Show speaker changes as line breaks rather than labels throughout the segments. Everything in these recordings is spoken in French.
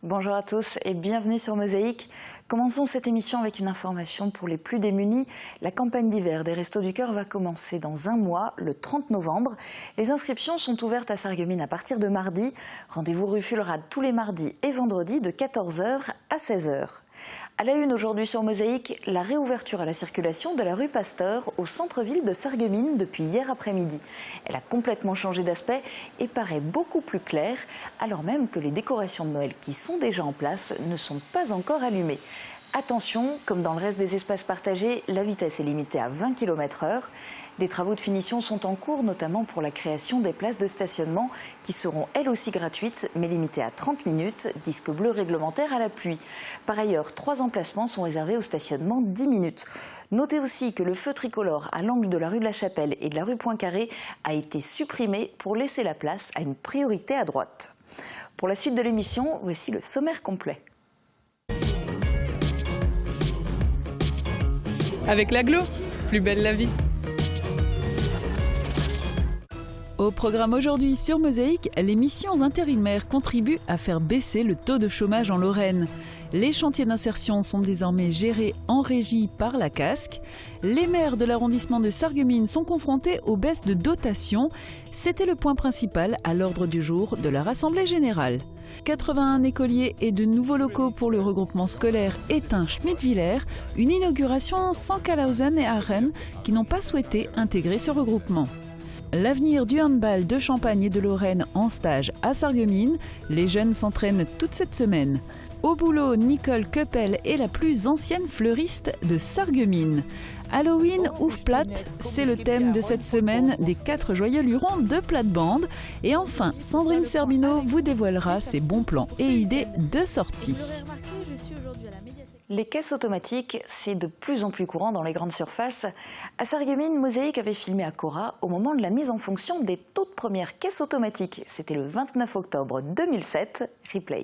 bonjour à tous et bienvenue sur Mosaïque. Commençons cette émission avec une information pour les plus démunis. La campagne d'hiver des Restos du Cœur va commencer dans un mois, le 30 novembre. Les inscriptions sont ouvertes à Sarreguemines à partir de mardi. Rendez-vous rue Fulrad tous les mardis et vendredis de 14 h à 16 h. À la une aujourd'hui sur Mosaïque, la réouverture à la circulation de la rue Pasteur au centre-ville de Sarreguemines depuis hier après-midi. Elle a complètement changé d'aspect et paraît beaucoup plus claire, alors même que les décorations de Noël qui sont déjà en place ne sont pas encore allumées. Attention, comme dans le reste des espaces partagés, la vitesse est limitée à 20 km/h. Des travaux de finition sont en cours, notamment pour la création des places de stationnement qui seront elles aussi gratuites, mais limitées à 30 minutes, disque bleu réglementaire à l'appui. Par ailleurs, 3 emplacements sont réservés au stationnement 10 minutes. Notez aussi que le feu tricolore à l'angle de la rue de la Chapelle et de la rue Poincaré a été supprimé pour laisser la place à une priorité à droite. Pour la suite de l'émission, voici le sommaire complet.
Avec l'agglo, plus belle la vie. Au programme aujourd'hui sur Mosaïque, les missions intérimaires contribuent à faire baisser le taux de chômage en Lorraine. Les chantiers d'insertion sont désormais gérés en régie par la CASC. Les maires de l'arrondissement de Sarreguemines sont confrontés aux baisses de dotation. C'était le point principal à l'ordre du jour de leur assemblée générale. 81 écoliers et de nouveaux locaux pour le regroupement scolaire Étain-Schmidt-Villers. Une inauguration sans Calhausen et Aachen qui n'ont pas souhaité intégrer ce regroupement. L'avenir du handball de Champagne et de Lorraine en stage à Sarreguemines. Les jeunes s'entraînent toute cette semaine. Au boulot, Nicole Keppel est la plus ancienne fleuriste de Sarreguemines. Halloween ouf plate, c'est le thème de cette semaine des 4 joyeux lurons de plate-bande. Et enfin, Sandrine Serbino vous dévoilera ses bons plans et idées de sortie.
Les caisses automatiques, c'est de plus en plus courant dans les grandes surfaces. À Sarreguemines, Mosaïque avait filmé à Cora au moment de la mise en fonction des toutes premières caisses automatiques. C'était le 29 octobre 2007. Replay.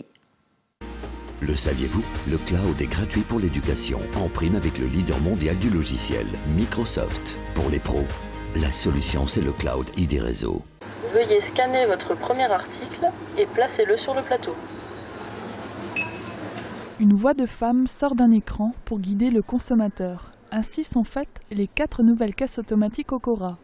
Le saviez-vous? Le cloud est gratuit pour l'éducation, en prime avec le leader mondial du logiciel, Microsoft. Pour les pros, la solution c'est le cloud ID Réseau.
Veuillez scanner votre premier article et placez-le sur le plateau.
Une voix de femme sort d'un écran pour guider le consommateur. Ainsi sont faites les 4 nouvelles caisses automatiques au Cora.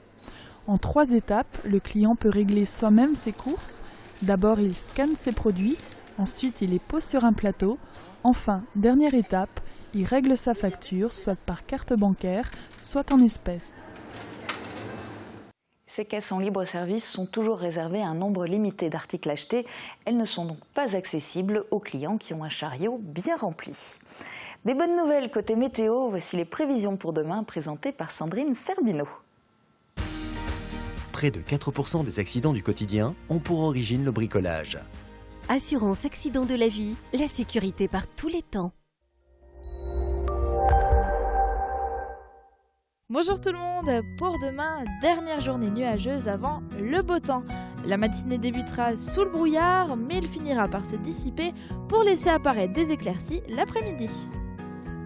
En 3 étapes, le client peut régler soi-même ses courses. D'abord, il scanne ses produits. Ensuite, il les pose sur un plateau. Enfin, dernière étape, il règle sa facture, soit par carte bancaire, soit en espèces.
Ces caisses en libre service sont toujours réservées à un nombre limité d'articles achetés. Elles ne sont donc pas accessibles aux clients qui ont un chariot bien rempli. Des bonnes nouvelles côté météo, voici les prévisions pour demain présentées par Sandrine Serbino.
Près de 4% des accidents du quotidien ont pour origine le bricolage.
Assurance accident de la vie, la sécurité par tous les temps.
Bonjour tout le monde, pour demain, dernière journée nuageuse avant le beau temps. La matinée débutera sous le brouillard, mais elle finira par se dissiper pour laisser apparaître des éclaircies l'après-midi.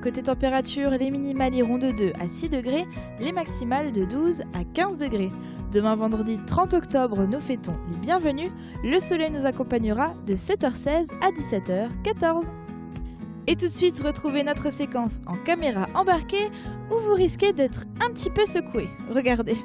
Côté température, les minimales iront de 2 à 6 degrés, les maximales de 12 à 15 degrés. Demain vendredi 30 octobre, nous fêtons les bienvenus. Le soleil nous accompagnera de 7h16 à 17h14. Et tout de suite, retrouvez notre séquence en caméra embarquée où vous risquez d'être un petit peu secoué. Regardez.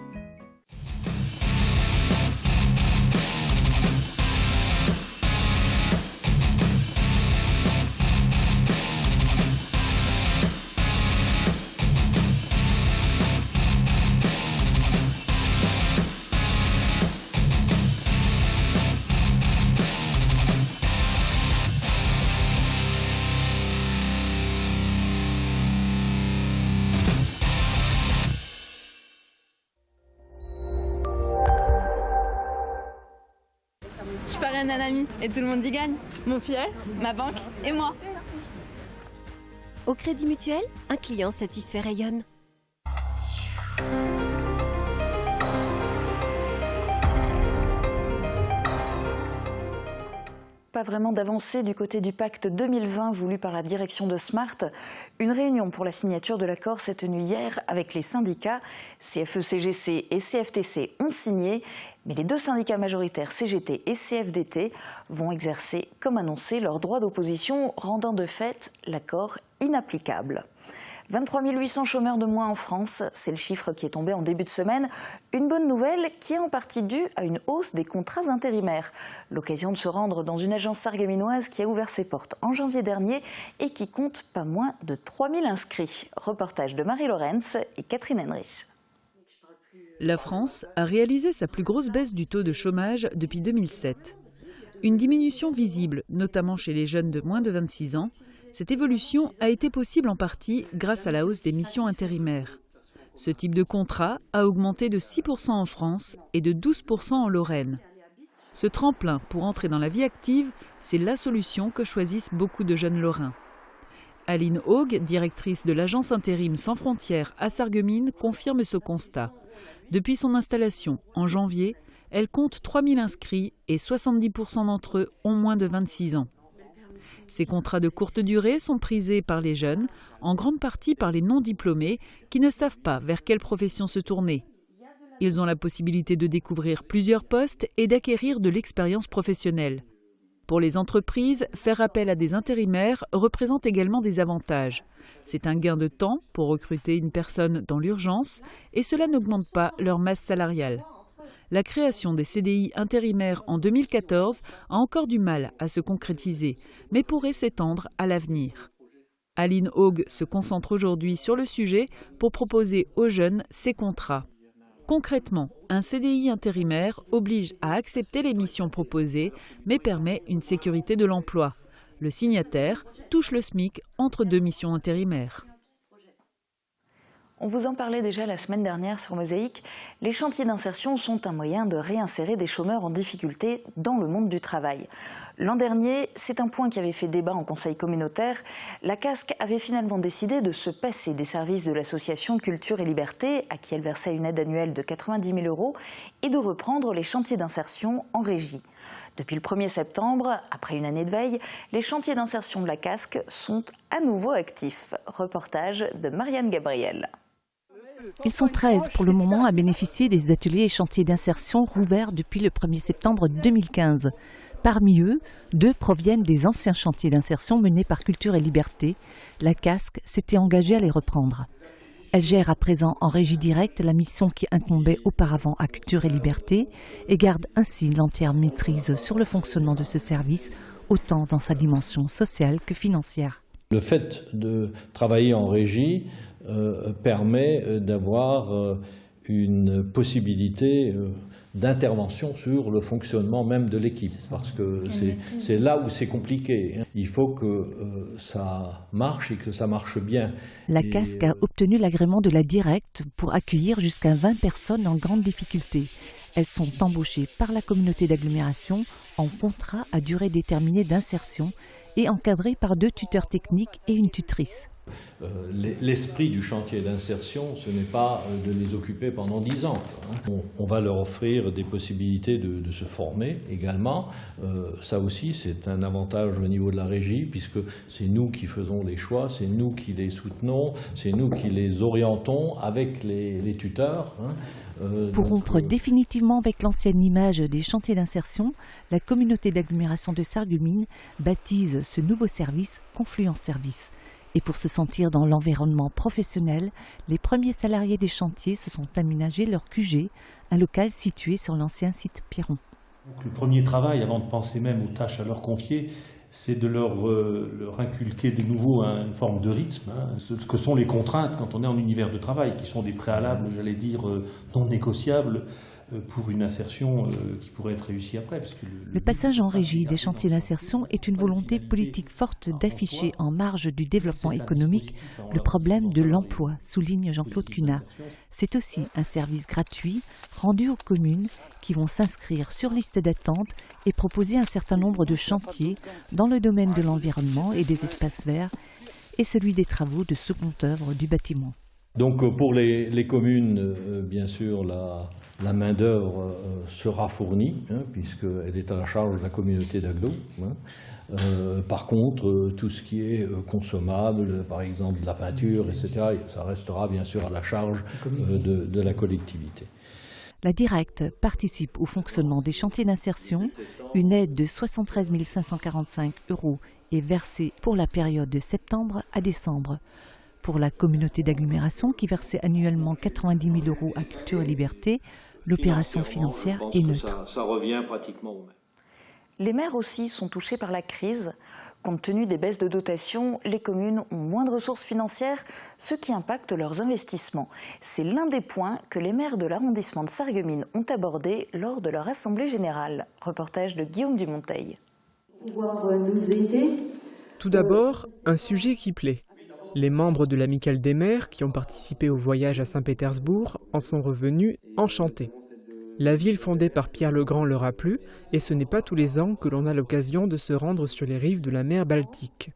Je parraine un ami et tout le monde y gagne. Mon filleul, ma banque et moi.
Au Crédit Mutuel, un client satisfait rayonne.
Pas vraiment d'avancée du côté du pacte 2020 voulu par la direction de Smart. Une réunion pour la signature de l'accord s'est tenue hier avec les syndicats. CFE-CGC et CFTC ont signé. Mais les deux syndicats majoritaires CGT et CFDT vont exercer, comme annoncé, leur droit d'opposition, rendant de fait l'accord inapplicable. 23 800 chômeurs de moins en France, c'est le chiffre qui est tombé en début de semaine. Une bonne nouvelle qui est en partie due à une hausse des contrats intérimaires. L'occasion de se rendre dans une agence sarregueminoise qui a ouvert ses portes en janvier dernier et qui compte pas moins de 3000 inscrits. Reportage de Marie Lorenz et Catherine Henrich.
La France a réalisé sa plus grosse baisse du taux de chômage depuis 2007. Une diminution visible, notamment chez les jeunes de moins de 26 ans. Cette évolution a été possible en partie grâce à la hausse des missions intérimaires. Ce type de contrat a augmenté de 6% en France et de 12% en Lorraine. Ce tremplin pour entrer dans la vie active, c'est la solution que choisissent beaucoup de jeunes Lorrains. Aline Haug, directrice de l'agence intérim Sans Frontières à Sarreguemines, confirme ce constat. Depuis son installation en janvier, elle compte 3000 inscrits et 70% d'entre eux ont moins de 26 ans. Ces contrats de courte durée sont prisés par les jeunes, en grande partie par les non-diplômés qui ne savent pas vers quelle profession se tourner. Ils ont la possibilité de découvrir plusieurs postes et d'acquérir de l'expérience professionnelle. Pour les entreprises, faire appel à des intérimaires représente également des avantages. C'est un gain de temps pour recruter une personne dans l'urgence et cela n'augmente pas leur masse salariale. La création des CDI intérimaires en 2014 a encore du mal à se concrétiser, mais pourrait s'étendre à l'avenir. Aline Haug se concentre aujourd'hui sur le sujet pour proposer aux jeunes ces contrats. Concrètement, un CDI intérimaire oblige à accepter les missions proposées, mais permet une sécurité de l'emploi. Le signataire touche le SMIC entre deux missions intérimaires.
On vous en parlait déjà la semaine dernière sur Mosaïque. Les chantiers d'insertion sont un moyen de réinsérer des chômeurs en difficulté dans le monde du travail. L'an dernier, c'est un point qui avait fait débat en conseil communautaire. La CASC avait finalement décidé de se passer des services de l'association Culture et Liberté, à qui elle versait une aide annuelle de 90 000 €, et de reprendre les chantiers d'insertion en régie. Depuis le 1er septembre, après une année de veille, les chantiers d'insertion de la CASC sont à nouveau actifs. Reportage de Marianne Gabriel.
Ils sont 13 pour le moment à bénéficier des ateliers et chantiers d'insertion rouverts depuis le 1er septembre 2015. Parmi eux, 2 proviennent des anciens chantiers d'insertion menés par Culture et Liberté. La CASC s'était engagée à les reprendre. Elle gère à présent en régie directe la mission qui incombait auparavant à Culture et Liberté et garde ainsi l'entière maîtrise sur le fonctionnement de ce service, autant dans sa dimension sociale que financière.
Le fait de travailler en régie permet d'avoir une possibilité d'intervention sur le fonctionnement même de l'équipe, parce que c'est là où c'est compliqué. Il faut que ça marche et que ça marche bien.
La CASC a obtenu l'agrément de la Directe pour accueillir jusqu'à 20 personnes en grande difficulté. Elles sont embauchées par la communauté d'agglomération en contrat à durée déterminée d'insertion et encadrées par 2 tuteurs techniques et une tutrice.
L'esprit du chantier d'insertion, ce n'est pas de les occuper pendant 10 ans. On va leur offrir des possibilités de se former également. Ça aussi, c'est un avantage au niveau de la régie, puisque c'est nous qui faisons les choix, c'est nous qui les soutenons, c'est nous qui les orientons avec les tuteurs.
Pour rompre définitivement avec l'ancienne image des chantiers d'insertion, la communauté d'agglomération de Sarreguemines baptise ce nouveau service Confluence Service. Et pour se sentir dans l'environnement professionnel, les premiers salariés des chantiers se sont aménagés leur QG, un local situé sur l'ancien site Piron.
Donc, le premier travail, avant de penser même aux tâches à leur confier, c'est de leur inculquer de nouveau une forme de rythme, ce que sont les contraintes quand on est en univers de travail, qui sont des préalables, j'allais dire, non négociables pour une insertion qui pourrait être réussie après. Parce que
le passage en régie des chantiers d'insertion est une volonté politique forte d'afficher en marge du développement économique le problème de l'emploi, souligne Jean-Claude Cunat. C'est aussi un service gratuit rendu aux communes qui vont s'inscrire sur liste d'attente et proposer un certain nombre de chantiers dans le domaine de l'environnement et des espaces verts et celui des travaux de seconde œuvre du bâtiment.
Donc pour les communes, bien sûr, la main-d'œuvre sera fournie, puisqu'elle est à la charge de la communauté d'agglo. Par contre, tout ce qui est consommable, par exemple de la peinture, etc., ça restera bien sûr à la charge de la collectivité.
La Directe participe au fonctionnement des chantiers d'insertion. Une aide de 73 545 € est versée pour la période de septembre à décembre. Pour la communauté d'agglomération qui versait annuellement 90 000 € à Culture et Liberté, l'opération financière est neutre.
Ça revient pratiquement au même.
Les maires aussi sont touchés par la crise. Compte tenu des baisses de dotation, les communes ont moins de ressources financières, ce qui impacte leurs investissements. C'est l'un des points que les maires de l'arrondissement de Sarreguemines ont abordé lors de leur assemblée générale. Reportage de Guillaume Dumonteil.
Pouvoir nous aider.
Tout d'abord, un sujet qui plaît. Les membres de l'Amicale des maires qui ont participé au voyage à Saint-Pétersbourg en sont revenus enchantés. La ville fondée par Pierre le Grand leur a plu et ce n'est pas tous les ans que l'on a l'occasion de se rendre sur les rives de la mer Baltique.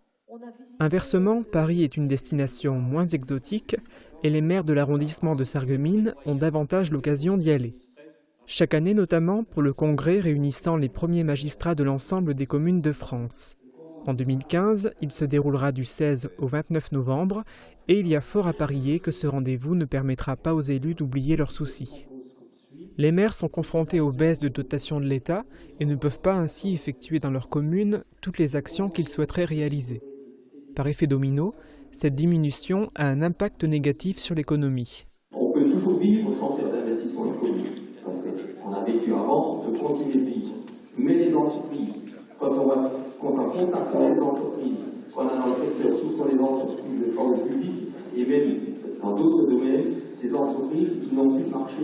Inversement, Paris est une destination moins exotique et les maires de l'arrondissement de Sarreguemines ont davantage l'occasion d'y aller. Chaque année notamment pour le congrès réunissant les premiers magistrats de l'ensemble des communes de France. En 2015, il se déroulera du 16 au 29 novembre et il y a fort à parier que ce rendez-vous ne permettra pas aux élus d'oublier leurs soucis. Les maires sont confrontés aux baisses de dotation de l'État et ne peuvent pas ainsi effectuer dans leur commune toutes les actions qu'ils souhaiteraient réaliser. Par effet domino, cette diminution a un impact négatif sur l'économie.
On peut toujours vivre sans faire d'investissement économique, parce qu'on a vécu avant de continuer de vivre. Mais les entreprises, quand on contacte les entreprises, qu'on a dans le secteur, surtout les entreprises de travail public, et même dans d'autres domaines, ces entreprises, ils n'ont plus de marché.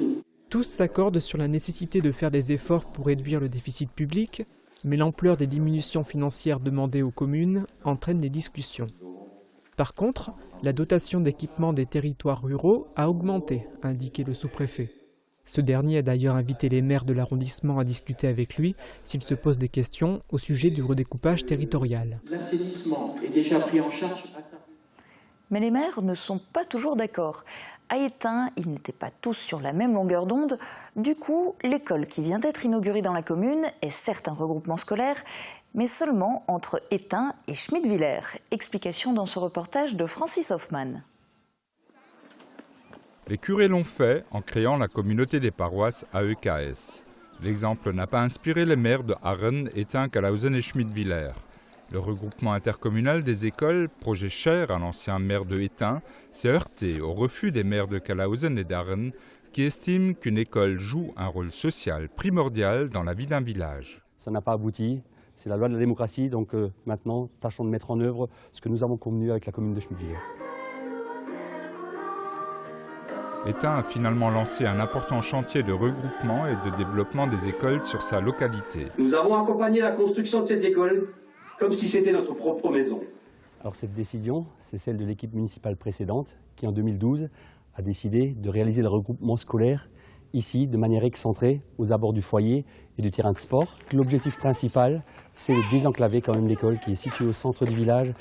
Tous s'accordent sur la nécessité de faire des efforts pour réduire le déficit public, mais l'ampleur des diminutions financières demandées aux communes entraîne des discussions. Par contre, la dotation d'équipement des territoires ruraux a augmenté, a indiqué le sous-préfet. Ce dernier a d'ailleurs invité les maires de l'arrondissement à discuter avec lui s'ils se posent des questions au sujet du redécoupage territorial.
L'assainissement est déjà pris en charge à ça.
Mais les maires ne sont pas toujours d'accord. À Étain, ils n'étaient pas tous sur la même longueur d'onde. Du coup, l'école qui vient d'être inaugurée dans la commune est certes un regroupement scolaire, mais seulement entre Étain et Schmidwiller. Explication dans ce reportage de Francis Hoffman.
Les curés l'ont fait en créant la communauté des paroisses AEKS. L'exemple n'a pas inspiré les maires de Arren, Étain, Calhausen et Schmidwiller. Le regroupement intercommunal des écoles, projet cher à l'ancien maire de Étain, s'est heurté au refus des maires de Calhausen et d'Arren qui estiment qu'une école joue un rôle social primordial dans la vie d'un village.
Ça n'a pas abouti, c'est la loi de la démocratie, donc maintenant tâchons de mettre en œuvre ce que nous avons convenu avec la commune de Schmidwiller.
Étain a finalement lancé un important chantier de regroupement et de développement des écoles sur sa localité.
Nous avons accompagné la construction de cette école comme si c'était notre propre maison.
Alors cette décision, c'est celle de l'équipe municipale précédente qui en 2012 a décidé de réaliser le regroupement scolaire ici de manière excentrée aux abords du foyer et du terrain de sport. L'objectif principal, c'est de désenclaver quand même l'école qui est située au centre du village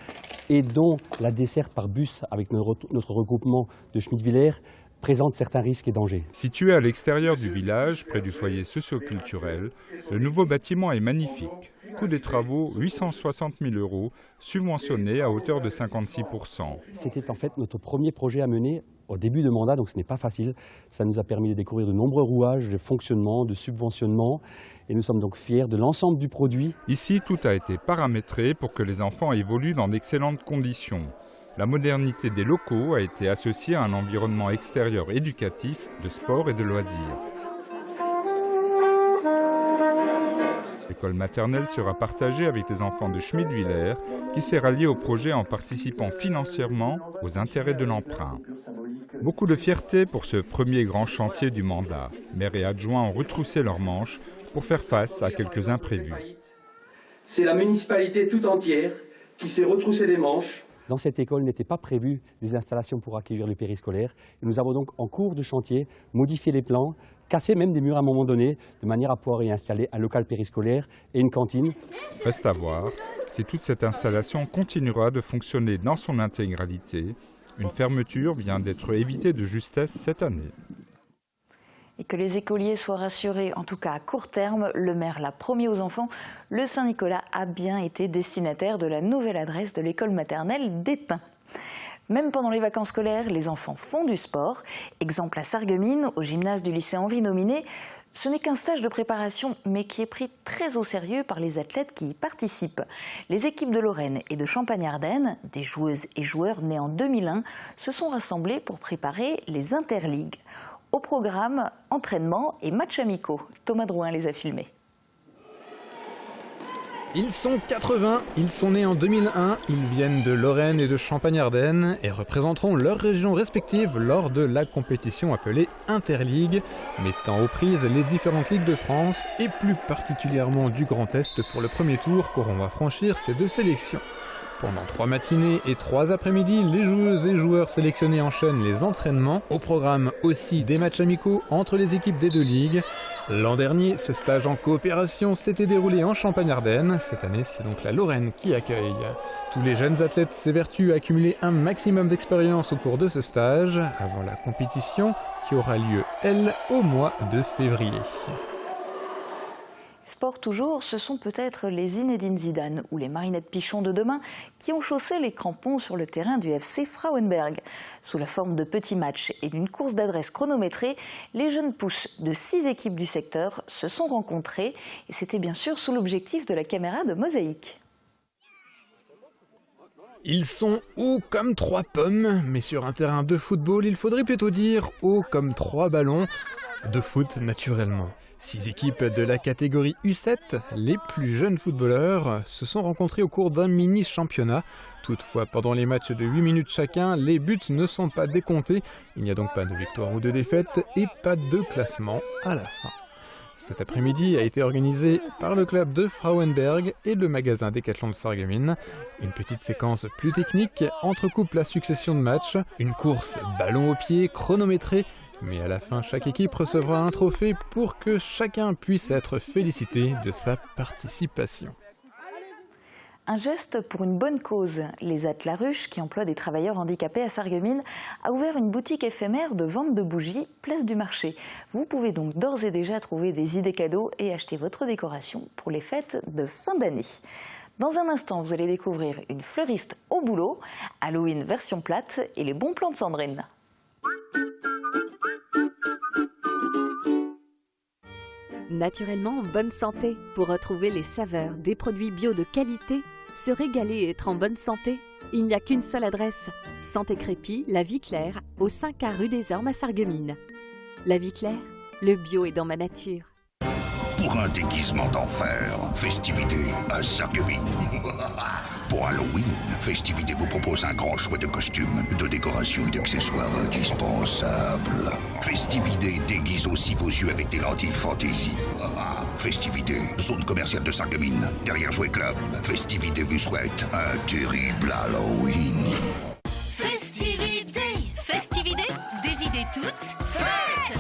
et dont la desserte par bus avec notre regroupement de Schmidwiller présente certains risques et dangers.
Situé à l'extérieur du village, près du foyer socio-culturel, le nouveau bâtiment est magnifique. Coût des travaux, 860 000 €, subventionné à hauteur de 56 %.
C'était en fait notre premier projet à mener au début de mandat, donc ce n'est pas facile. Ça nous a permis de découvrir de nombreux rouages de fonctionnement, de subventionnement, et nous sommes donc fiers de l'ensemble du produit.
Ici, tout a été paramétré pour que les enfants évoluent dans d'excellentes conditions. La modernité des locaux a été associée à un environnement extérieur éducatif, de sport et de loisirs. L'école maternelle sera partagée avec les enfants de Schmidwiller, qui s'est rallié au projet en participant financièrement aux intérêts de l'emprunt. Beaucoup de fierté pour ce premier grand chantier du mandat. Maires et adjoints ont retroussé leurs manches pour faire face à quelques imprévus.
C'est la municipalité tout entière qui s'est retroussé les manches.
Dans cette école n'étaient pas prévues des installations pour accueillir le périscolaire. Et nous avons donc en cours de chantier modifié les plans, cassé même des murs à un moment donné, de manière à pouvoir y installer un local périscolaire et une cantine.
Reste à voir si toute cette installation continuera de fonctionner dans son intégralité. Une fermeture vient d'être évitée de justesse cette année.
Et que les écoliers soient rassurés, en tout cas à court terme, le maire l'a promis aux enfants, le Saint-Nicolas a bien été destinataire de la nouvelle adresse de l'école maternelle d'Étain. Même pendant les vacances scolaires, les enfants font du sport. Exemple à Sarreguemines, au gymnase du lycée Henri Nominé. Ce n'est qu'un stage de préparation, mais qui est pris très au sérieux par les athlètes qui y participent. Les équipes de Lorraine et de Champagne-Ardenne, des joueuses et joueurs nés en 2001, se sont rassemblés pour préparer les interligues. Au programme, entraînement et matchs amicaux. Thomas Drouin les a filmés.
Ils sont 80, ils sont nés en 2001, ils viennent de Lorraine et de Champagne-Ardenne et représenteront leurs régions respectives lors de la compétition appelée Interligue, mettant aux prises les différentes ligues de France et plus particulièrement du Grand Est pour le premier tour qu'auront à franchir ces deux sélections. Pendant 3 matinées et 3 après-midi, les joueuses et joueurs sélectionnés enchaînent les entraînements. Au programme aussi des matchs amicaux entre les équipes des deux ligues. L'an dernier, ce stage en coopération s'était déroulé en Champagne-Ardenne. Cette année, c'est donc la Lorraine qui accueille. Tous les jeunes athlètes s'évertuent à accumuler un maximum d'expérience au cours de ce stage, avant la compétition qui aura lieu, elle, au mois de février.
Sport toujours, ce sont peut-être les Zinedine Zidane ou les Marinette Pichon de demain qui ont chaussé les crampons sur le terrain du FC Frauenberg. Sous la forme de petits matchs et d'une course d'adresse chronométrée, les jeunes pousses de 6 équipes du secteur se sont rencontrés et c'était bien sûr sous l'objectif de la caméra de Mosaïque.
Ils sont hauts comme 3 pommes, mais sur un terrain de football, il faudrait plutôt dire hauts comme 3 ballons, de foot naturellement. 6 équipes de la catégorie U7, les plus jeunes footballeurs, se sont rencontrés au cours d'un mini-championnat. Toutefois, pendant les matchs de 8 minutes chacun, les buts ne sont pas décomptés. Il n'y a donc pas de victoire ou de défaite et pas de classement à la fin. Cet après-midi a été organisé par le club de Frauenberg et le magasin Decathlon de Sarreguemines. Une petite séquence plus technique entrecoupe la succession de matchs, une course ballon au pied chronométrée. Mais à la fin, chaque équipe recevra un trophée pour que chacun puisse être félicité de sa participation.
Un geste pour une bonne cause. Les Atlaruches, qui emploient des travailleurs handicapés à Sarreguemines, a ouvert une boutique éphémère de vente de bougies, place du marché. Vous pouvez donc d'ores et déjà trouver des idées cadeaux et acheter votre décoration pour les fêtes de fin d'année. Dans un instant, vous allez découvrir une fleuriste au boulot, Halloween version plate et les bons plans de Sandrine.
Naturellement en bonne santé. Pour retrouver les saveurs des produits bio de qualité, se régaler et être en bonne santé, il n'y a qu'une seule adresse. Santé Crépy, La Vie Claire, au 5A rue des Ormes à Sarreguemines. La Vie Claire, le bio est dans ma nature.
Pour un déguisement d'enfer, Festivité à Sarreguemines. Pour Halloween, Festivité vous propose un grand choix de costumes, de décorations et d'accessoires indispensables. Festivité déguise aussi vos yeux avec des lentilles fantaisie. Festivité, zone commerciale de Sarreguemines, derrière Jouet Club. Festivité vous souhaite un terrible Halloween.
Festivité, Festivité, des idées toutes faites.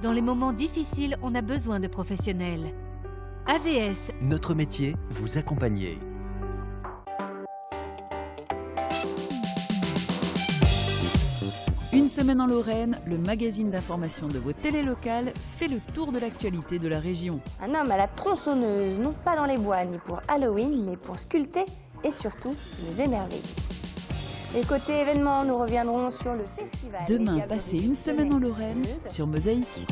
Dans les moments difficiles, on a besoin de professionnels. AVS.
Notre métier, vous accompagner.
Une semaine en Lorraine, le magazine d'information de vos télés locales fait le tour de l'actualité de la région.
Un homme à la tronçonneuse, non pas dans les bois ni pour Halloween, mais pour sculpter et surtout nous émerveiller. Et côté événements, nous reviendrons sur le festival.
Demain, passez une semaine en Lorraine sur Mosaïque.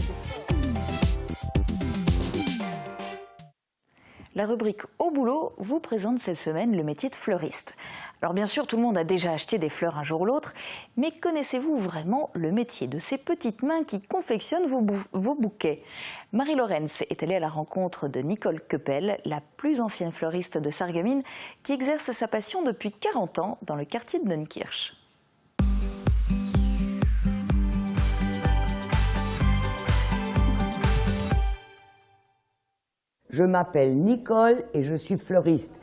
La rubrique Au boulot vous présente cette semaine le métier de fleuriste. Alors bien sûr, tout le monde a déjà acheté des fleurs un jour ou l'autre, mais connaissez-vous vraiment le métier de ces petites mains qui confectionnent vos bouquets ? Marie Lorenz est allée à la rencontre de Nicole Keppel, la plus ancienne fleuriste de Sarreguemines, qui exerce sa passion depuis 40 ans dans le quartier de Neunkirch.
Je m'appelle Nicole et je suis fleuriste.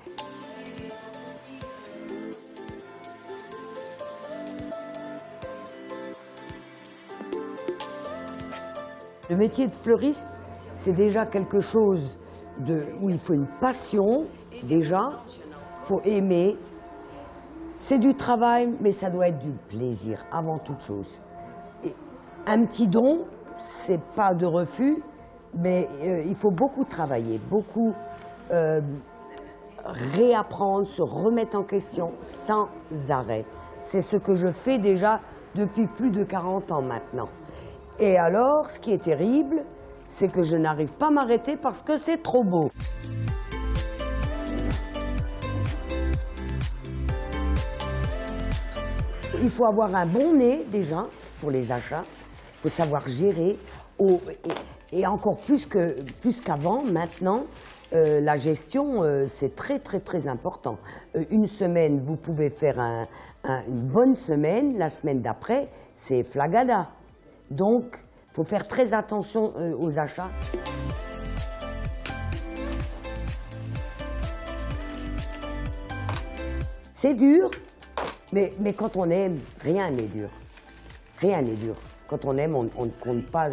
Le métier de fleuriste, c'est déjà quelque chose où il faut une passion, déjà, il faut aimer. C'est du travail, mais ça doit être du plaisir, avant toute chose. Et un petit don, c'est pas de refus, mais il faut beaucoup travailler, beaucoup réapprendre, se remettre en question sans arrêt. C'est ce que je fais déjà depuis plus de 40 ans maintenant. Et alors, ce qui est terrible, c'est que je n'arrive pas à m'arrêter parce que c'est trop beau. Il faut avoir un bon nez déjà pour les achats. Il faut savoir gérer. Et encore plus qu'avant, maintenant, la gestion, c'est très très très important. Une semaine, vous pouvez faire une bonne semaine. La semaine d'après, c'est flagada. Donc, il faut faire très attention aux achats. C'est dur, mais quand on aime, rien n'est dur. Rien n'est dur. Quand on aime, on ne compte pas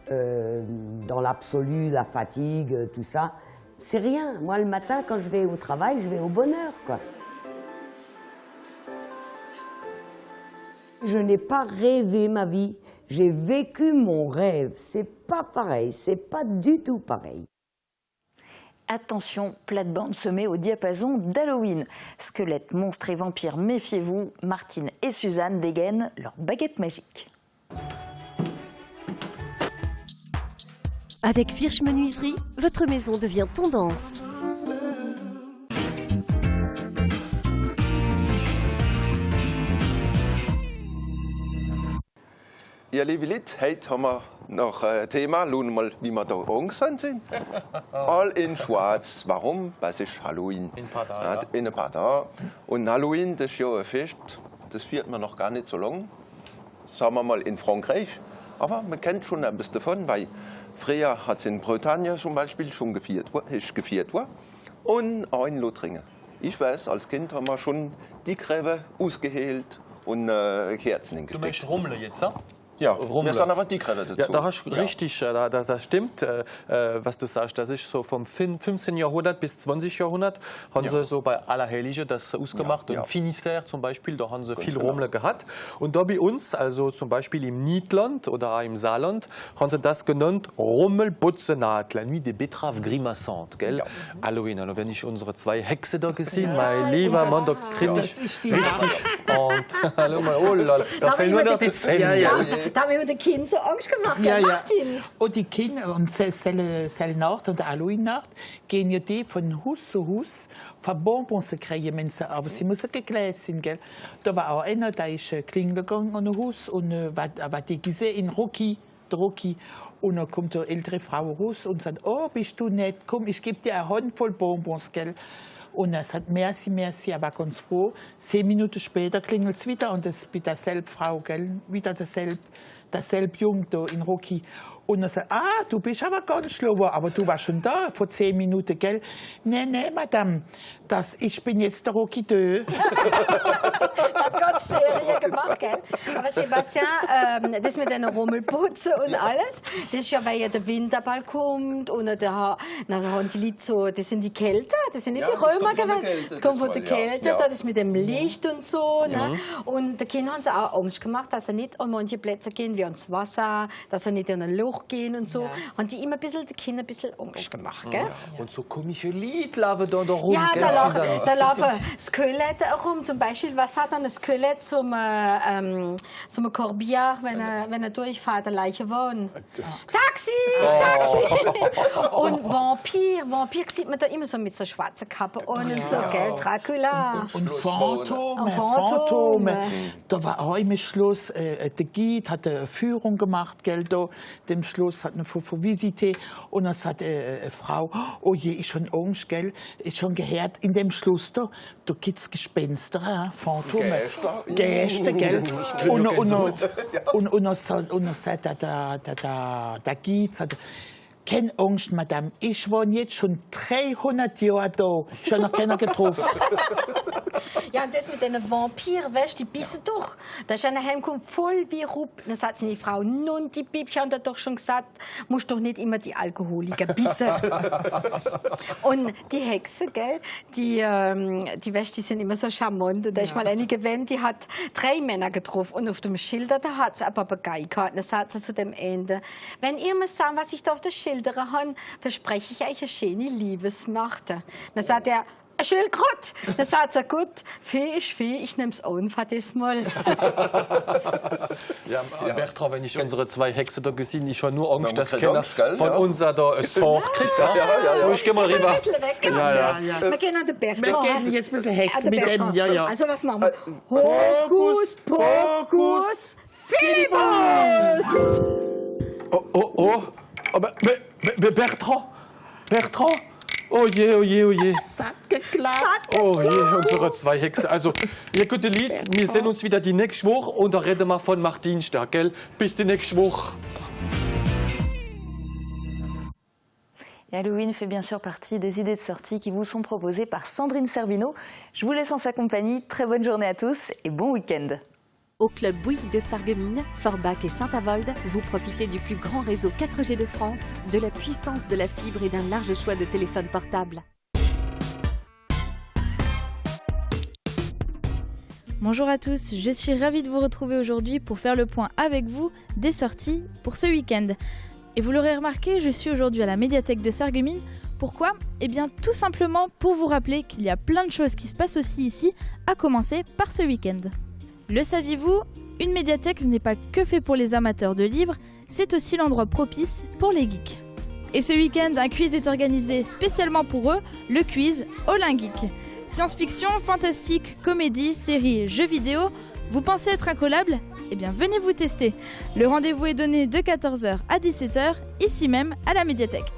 dans l'absolu, la fatigue, tout ça. C'est rien. Moi, le matin, quand je vais au travail, je vais au bonheur, quoi. Je n'ai pas rêvé ma vie. J'ai vécu mon rêve. C'est pas pareil. C'est pas du tout pareil.
Attention, plate-bande se met au diapason d'Halloween. Squelettes, monstres et vampires, méfiez-vous, Martine et Suzanne dégainent leur baguette magique.
Avec Virch Menuiserie, votre maison devient tendance.
Ja, liebe Leute, heute haben wir noch ein Thema. Schauen wir mal, wie wir da angesehen sind. All in schwarz. Warum? Das ist Halloween.
In ein paar Tagen.
Ja, in ein paar Tagen. Und Halloween, das ist ja ein Fest, das feiert man noch gar nicht so lange. Sagen wir mal in Frankreich. Aber man kennt schon ein bisschen davon, weil früher hat es in Bretagne zum Beispiel schon gefeiert worden. Und auch in Lothringen. Ich weiß, als Kind haben wir schon die Gräber ausgeheilt und Kerzen hingesteckt.
Du möchtest Rummel jetzt, ne?
Ja, wir sind aber die Gräber dazu.
Ja, da hast du richtig, das stimmt, was du sagst. Das ist so vom 15. Jahrhundert bis 20. Jahrhundert haben sie so bei Allerheilige das ausgemacht. Und Finistère zum Beispiel, da haben sie viel Rummel gehabt. Und da bei uns, also zum Beispiel im Niedland oder auch im Saarland, haben sie das genannt Rummelbutzenat, la nuit des betteraves grimaçantes, gell? Ja. Halloween. Und wenn ich unsere zwei Hexen da gesehen, mein lieber Mann, da kriege ich richtig und hallo mal, oh lala, da fehlen nur noch die Zähne.
Da haben wir den Kindern so Angst gemacht,
ja, ja.
Martin.
Und die Kinder, und diese Nacht, und die Halloween-Nacht, gehen ja die von Haus zu Haus, von Bonbons zu kriegen, aber sie müssen gekleidet sein, gell. Da war auch einer, der ist klingeln gegangen an ein Haus, und was die gesehen in Rocky, der Rocky. Und dann kommt eine ältere Frau raus und sagt, oh, bist du nett, komm, ich gebe dir eine Handvoll Bonbons, gell. Und er sagt, merci, merci, aber ganz froh. 10 Minuten später klingelt es wieder und das ist bei derselben Frau, gell? Wieder derselbe Junge da in Rocky. Und er sagt, ah, du bist aber ganz schlau, aber du warst schon da vor 10 Minuten, gell? Nee, Madame, ich bin jetzt der Rocky 2.
Hat ganz Serie gemacht, gell? Aber Sebastian, das mit einer Rummelputze und alles, das ist ja, weil ja der Winter bald kommt und da haben die Leute so, das sind die Kelter, das sind nicht die Römer gewesen. Das kommt von der Kälte, ja. Das mit dem Licht und so. Ne? Und die Kinder haben sich auch Angst gemacht, dass sie nicht an manche Plätze gehen, wie ans Wasser, dass sie nicht in ein Loch gehen und so. Ja. Und die immer die Kinder ein bisschen Angst gemacht, gell?
Ja. Und so komische Lied laufen da rum,
ja,
gell?
Da laufen Skelette rum, zum Beispiel, was hat ein Skelett zum Corbière, wenn er durchfährt, der Leiche wohnt? Taxi! Und Vampir sieht man da immer so mit so schwarzer Kappe an und so, gell? Dracula.
Und Phantome. Da war auch im Schluss, der Guide hat eine Führung gemacht, gell? Da, dem Schluss hat eine Visite und dann sagt eine Frau, oh je, ich schon Angst, gell? Ich schon gehört, in dem Schluss da gibt es Gespenster, Phantome, Gäste, gell? Und dann sagt der Guide, sagt, keine Angst, Madame, ich wohne jetzt schon 300 Jahre da. Ich habe noch keiner getroffen.
Ja, und das mit den Vampiren, weißt du, die bissen doch. Da ist einer heimgekommen, voll wie Rupp. Dann sagt sie die Frau, nun, die Bibchen haben doch schon gesagt, musst doch nicht immer die Alkoholiker bissen. Und die Hexe, gell, die weißt, die sind immer so charmant. Und da ist mal eine gewesen, die hat 3 Männer getroffen. Und auf dem Schilder, da hat sie ein Papagei gehabt. Dann sagt sie zu dem Ende, wenn ihr mir sagt, was ich da auf der Schilder habe, verspreche ich euch eine schöne Liebesmacht. Dann sagt er, ein Schildkrott. Dann sagt er, gut, Fee ist Fee, ich nehme es an, fahr das mal.
Ja, Bertrand, wenn ich unsere 2 Hexen da gesehen, ich habe nur Angst, dass keiner von uns da ein Song kriegt. Ja. Ich gehe mal rüber.
Wir gehen an den Bertrand.
Wir gehen jetzt ein bisschen Hexen mit dem, ja.
Also was machen wir? Hokus Pokus Filibus!
Oh. Aber Bertrand! Oh je.
Es hat geklappt.
Oh je, unsere 2 Hexen. Also, ihr gute Lied, wir sehen uns wieder die nächste Woche und da reden wir von Martinstag, gell? Bis die nächste Woche.
Et Halloween fait bien sûr partie des idées de sortie qui vous sont proposées par Sandrine Servino. Je vous laisse en sa compagnie. Très bonne journée à tous et bon week-end.
Au club Bouygues de Sarreguemines, Forbach et Saint-Avold, vous profitez du plus grand réseau 4G de France, de la puissance de la fibre et d'un large choix de téléphones portables.
Bonjour à tous, je suis ravie de vous retrouver aujourd'hui pour faire le point avec vous des sorties pour ce week-end. Et vous l'aurez remarqué, je suis aujourd'hui à la médiathèque de Sarreguemines. Pourquoi ? Eh bien tout simplement pour vous rappeler qu'il y a plein de choses qui se passent aussi ici, à commencer par ce week-end. Le saviez-vous ? Une médiathèque n'est pas que fait pour les amateurs de livres, c'est aussi l'endroit propice pour les geeks. Et ce week-end, un quiz est organisé spécialement pour eux, le quiz Olin Geek. Science-fiction, fantastique, comédie, séries, jeux vidéo, vous pensez être incollable ? Eh bien venez vous tester. Le rendez-vous est donné de 14h à 17h, ici même à la médiathèque.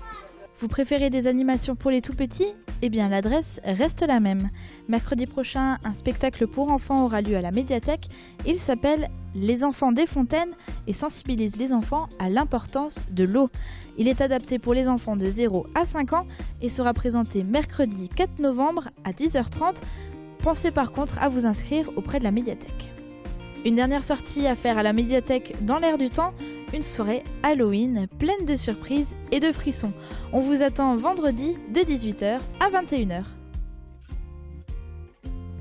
Vous préférez des animations pour les tout-petits ? Eh bien l'adresse reste la même. Mercredi prochain, un spectacle pour enfants aura lieu à la médiathèque. Il s'appelle « Les enfants des fontaines » et sensibilise les enfants à l'importance de l'eau. Il est adapté pour les enfants de 0 à 5 ans et sera présenté mercredi 4 novembre à 10h30. Pensez par contre à vous inscrire auprès de la médiathèque. Une dernière sortie à faire à la médiathèque dans l'air du temps, une soirée Halloween pleine de surprises et de frissons. On vous attend vendredi de 18h à 21h.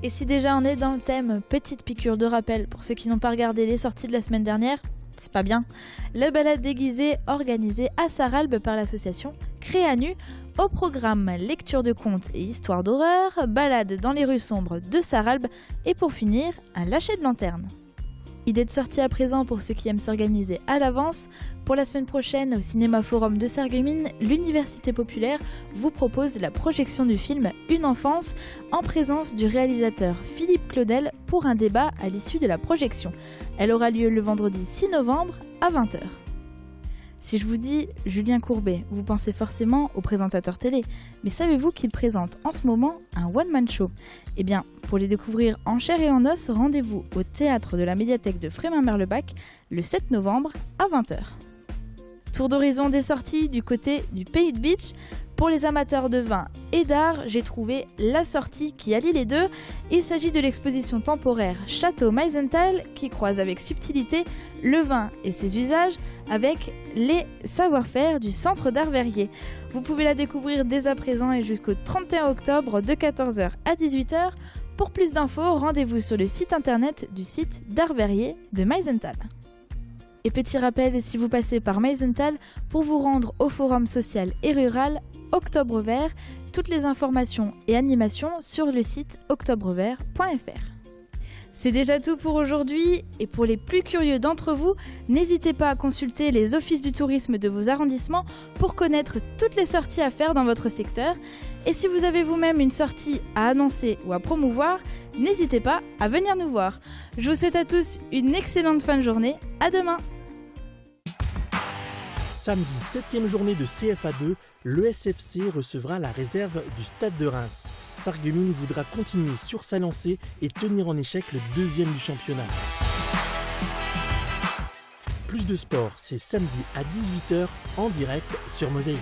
Et si déjà on est dans le thème petite piqûre de rappel pour ceux qui n'ont pas regardé les sorties de la semaine dernière, c'est pas bien. La balade déguisée organisée à Sarralbe par l'association Créanu. Au programme lecture de contes et histoire d'horreur, balade dans les rues sombres de Sarralbe et pour finir, un lâcher de lanterne. Idée de sortie à présent pour ceux qui aiment s'organiser à l'avance. Pour la semaine prochaine, au Cinéma Forum de Sarreguemines, l'Université Populaire vous propose la projection du film Une enfance en présence du réalisateur Philippe Claudel pour un débat à l'issue de la projection. Elle aura lieu le vendredi 6 novembre à 20h. Si je vous dis Julien Courbet, vous pensez forcément au présentateur télé. Mais savez-vous qu'il présente en ce moment un one-man show ? Eh bien, pour les découvrir en chair et en os, rendez-vous au théâtre de la médiathèque de Frémin-Merlebach le 7 novembre à 20h. Tour d'horizon des sorties du côté du Pays de Bitche. Pour les amateurs de vin et d'art, j'ai trouvé la sortie qui allie les deux. Il s'agit de l'exposition temporaire Château Meisenthal qui croise avec subtilité le vin et ses usages avec les savoir-faire du Centre d'Art Verrier. Vous pouvez la découvrir dès à présent et jusqu'au 31 octobre de 14h à 18h. Pour plus d'infos, rendez-vous sur le site internet du site d'Art Verrier de Meisenthal. Et petit rappel, si vous passez par Meisenthal, pour vous rendre au Forum social et rural Octobre Vert, toutes les informations et animations sur le site octobrevert.fr. C'est déjà tout pour aujourd'hui et pour les plus curieux d'entre vous, n'hésitez pas à consulter les offices du tourisme de vos arrondissements pour connaître toutes les sorties à faire dans votre secteur. Et si vous avez vous-même une sortie à annoncer ou à promouvoir, n'hésitez pas à venir nous voir. Je vous souhaite à tous une excellente fin de journée. À demain.
Samedi 7e journée de CFA2, l'ESFC recevra la réserve du Stade de Reims. Sarreguemines voudra continuer sur sa lancée et tenir en échec le 2e du championnat. Plus de sport, c'est samedi à 18h en direct sur Mosaïque.